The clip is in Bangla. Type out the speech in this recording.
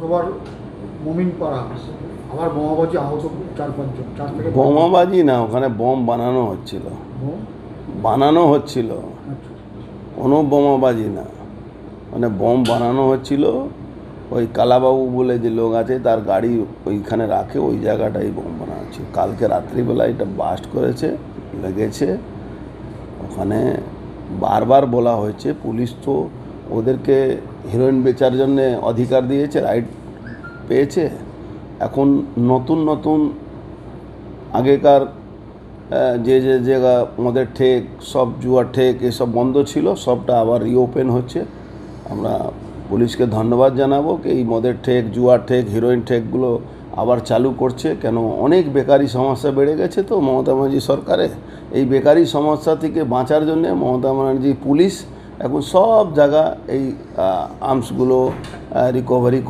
সবার মুমিনপাড়া আবার বোমাবাজি আহত 4-5 জন 4 থেকে 5 জন। বোমাবাজি না, ওখানে বোম বানানো হচ্ছিল। বোম? বানানো হচ্ছিল, আচ্ছা। কোনো বোমাবাজি না, মানে বোম বানানো হচ্ছিল। ওই কালাবাবু বলে যে লোক আছে, তার গাড়ি ওইখানে রাখে, ওই জায়গাটাই বোম বানানো হচ্ছিল। কালকে রাত্রিবেলা এটা বাস্ট করেছে, লেগেছে। ওখানে বারবার বলা হয়েছে, পুলিশ তো ওদেরকে হিরোইন বেচার জন্যে অধিকার দিয়েছে, রাইট পেয়েছে। এখন নতুন নতুন আগেকার যে যে জায়গা মদের ঠেক, সব জুয়ার ঠেক এসব বন্ধ ছিল, সবটা আবার রিওপেন হচ্ছে। আমরা পুলিশকে ধন্যবাদ জানাবো কি এই মদের ঠেক, জুয়ার ঠেক, হিরোইন ঠেকগুলো আবার চালু করছে। কেন অনেক বেকারি সমস্যা বেড়ে গেছে তো মমতা ব্যানার্জি সরকারে। এই বেকারি সমস্যা থেকে বাঁচার জন্যে মমতা ব্যানার্জি পুলিশ এখন সব জায়গা এই আর্মসগুলো রিকভারি